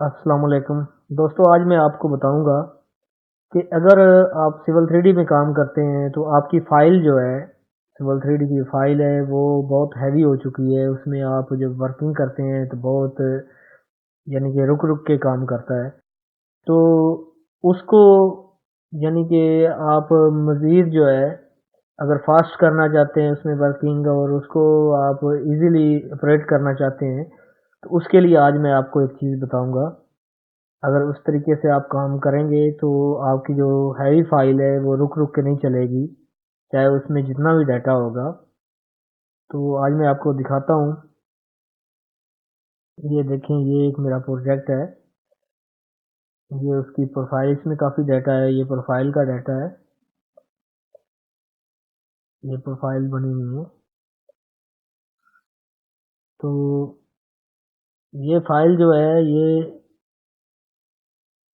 अस्सलाम वालेकुम दोस्तों, आज मैं आपको बताऊंगा कि अगर आप सिविल 3D में काम करते हैं तो आपकी फ़ाइल जो है, सिविल 3D की फ़ाइल है वो बहुत हैवी हो चुकी है। उसमें आप जब वर्किंग करते हैं तो बहुत यानी कि रुक रुक के काम करता है। तो उसको यानी कि आप मज़ीद जो है अगर फास्ट करना चाहते हैं उसमें वर्किंग और उसको आप इजीली ऑपरेट करना चाहते हैं तो उसके लिए आज मैं आपको एक चीज़ बताऊंगा। अगर उस तरीके से आप काम करेंगे तो आपकी जो हैवी फाइल है वो रुक रुक के नहीं चलेगी, चाहे उसमें जितना भी डाटा होगा। तो आज मैं आपको दिखाता हूँ। ये देखें, ये एक मेरा प्रोजेक्ट है। ये उसकी प्रोफाइल, इसमें काफ़ी डाटा है। ये प्रोफाइल का डाटा है। ये प्रोफाइल बनी हुई है। तो ये फाइल जो है ये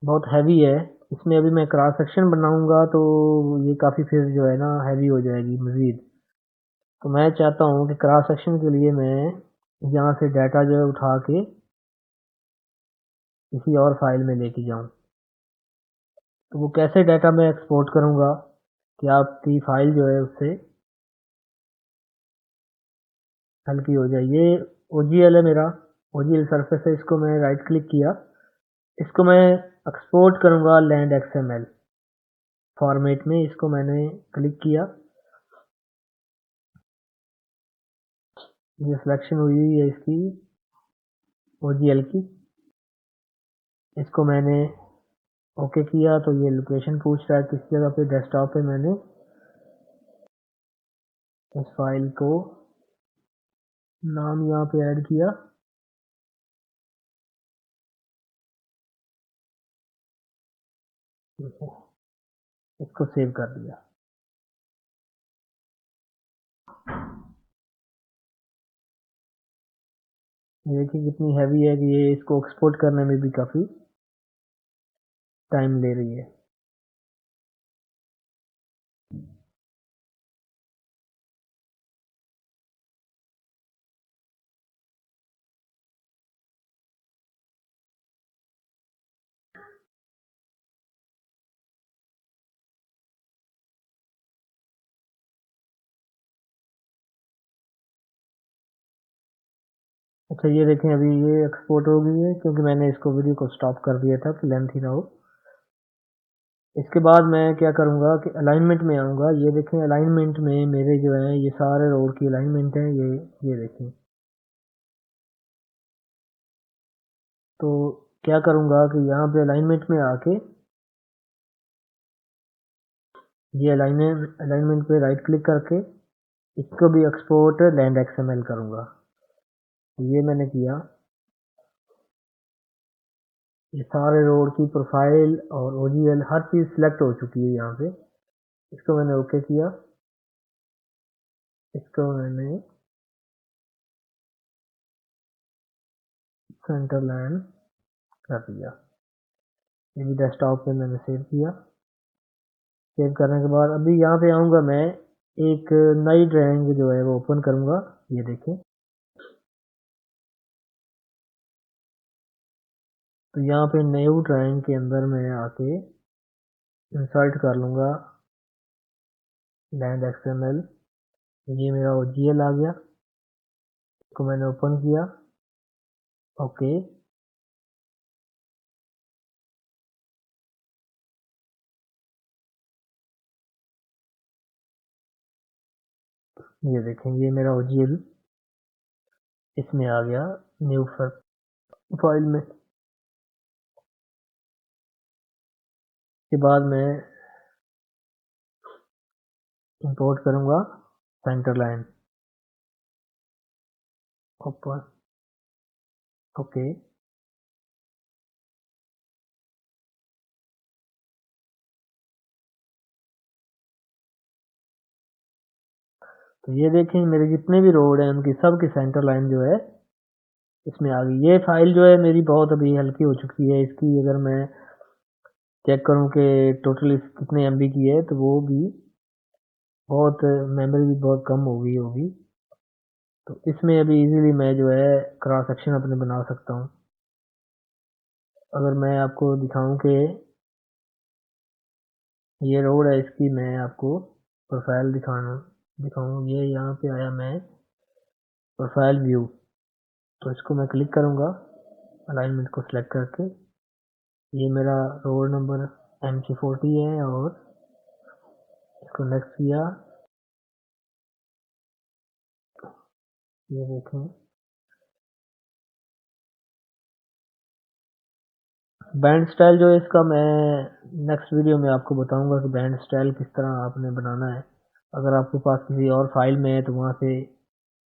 बहुत हैवी है। इसमें अभी मैं क्रॉस सेक्शन बनाऊंगा तो ये काफ़ी फिर जो है ना हैवी हो जाएगी मज़ीद। तो मैं चाहता हूँ कि क्रॉस सेक्शन के लिए मैं यहाँ से डाटा जो है उठा के किसी और फाइल में लेके जाऊँ। तो वो कैसे डाटा मैं एक्सपोर्ट करूँगा कि आपकी फाइल जो है उससे हल्की हो जाए। ये OGL है मेरा, OGL सरफेस है। इसको मैं राइट क्लिक किया, इसको मैं एक्सपोर्ट करूँगा लैंड XML फॉर्मेट में। इसको मैंने क्लिक किया, ये सिलेक्शन हुई है इसकी OGL की। इसको मैंने ओके किया तो ये लोकेशन पूछ रहा है किस जगह पे। डेस्कटॉप पे मैंने इस फाइल को नाम यहाँ पे ऐड किया। इसको सेव कर दिया। ये देखिए कितनी हैवी है कि ये इसको एक्सपोर्ट करने में भी काफ़ी टाइम ले रही है। अच्छा, ये देखें अभी ये एक्सपोर्ट हो गई है क्योंकि मैंने इसको वीडियो को स्टॉप कर दिया था कि लेंथ ही ना हो। इसके बाद मैं क्या करूँगा कि अलाइनमेंट में आऊँगा। ये देखें अलाइनमेंट में मेरे जो है ये सारे रोड की अलाइनमेंट है। ये देखें। तो क्या करूँगा कि यहाँ पे अलाइनमेंट में आके ये अलाइनमेंट पे राइट क्लिक करके इसको भी एक्सपोर्ट लैंड XML करूँगा। ये मैंने किया। ये सारे रोड की प्रोफाइल और OGL हर चीज़ सिलेक्ट हो चुकी है यहाँ पे। इसको मैंने ओके किया। इसको मैंने सेंटर लाइन कर दिया। ये भी डेस्कटॉप पे मैंने सेव किया। सेव करने के बाद अभी यहाँ पे आऊँगा मैं, एक नई ड्राइंग जो है वो ओपन करूँगा। ये देखें। तो यहाँ पे न्यू ड्राइंग के अंदर मैं आके इंसर्ट कर लूँगा लैंड XML। ये मेरा OGL आ गया। इसको मैंने ओपन किया। ओके। ये देखें, ये मेरा OGL इसमें आ गया न्यू फाइल में। के बाद मैं इंपोर्ट करूँगा सेंटर लाइन। ओपन। ओके। तो ये देखें मेरे जितने भी रोड हैं उनकी सब की सेंटर लाइन जो है इसमें आ गई। ये फाइल जो है मेरी बहुत अभी हल्की हो चुकी है। इसकी अगर मैं चेक करूँ कि टोटल कितने MB की है तो वो भी बहुत, मेमोरी भी बहुत कम हो गई होगी। तो इसमें अभी इजीली मैं जो है क्रॉस सेक्शन अपने बना सकता हूँ। अगर मैं आपको दिखाऊं कि ये रोड है, इसकी मैं आपको प्रोफाइल दिखाऊं, ये यहाँ पे आया मैं प्रोफाइल व्यू, तो इसको मैं क्लिक करूँगा अलाइनमेंट को सिलेक्ट करके। ये मेरा रोड नंबर MC40 है और इसको नेक्स्ट किया। ये देखें बैंड स्टाइल जो है इसका, मैं नेक्स्ट वीडियो में आपको बताऊंगा कि बैंड स्टाइल किस तरह आपने बनाना है। अगर आपके पास किसी और फाइल में है तो वहाँ से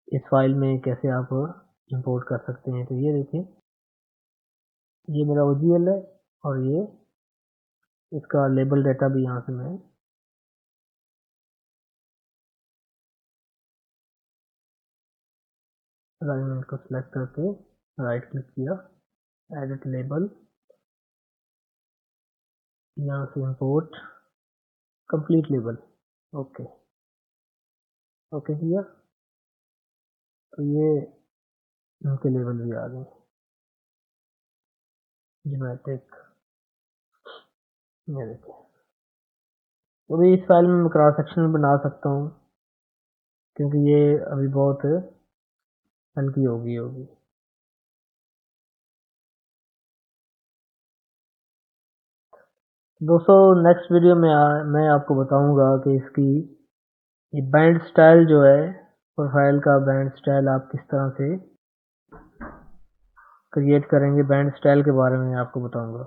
इस फाइल में कैसे आप इंपोर्ट कर सकते हैं। तो ये देखिए, ये मेरा OGL है और ये इसका लेबल डाटा भी यहाँ से मैं अलाइनमेंट को सिलेक्ट करके राइट क्लिक किया, एडिट लेबल, यहाँ से import complete label, okay okay किया, तो ये इनके लेवल भी आ गए जीमेट्रिक। ये देखिए, तो भी इस फाइल में मैं क्रॉस सेक्शन बना सकता हूँ क्योंकि ये अभी बहुत हल्की होगी। दोस्तों नेक्स्ट वीडियो में मैं आपको बताऊंगा कि इसकी ये बैंड स्टाइल जो है, प्रोफाइल का बैंड स्टाइल आप किस तरह से क्रिएट करेंगे, बैंड स्टाइल के बारे में आपको बताऊंगा।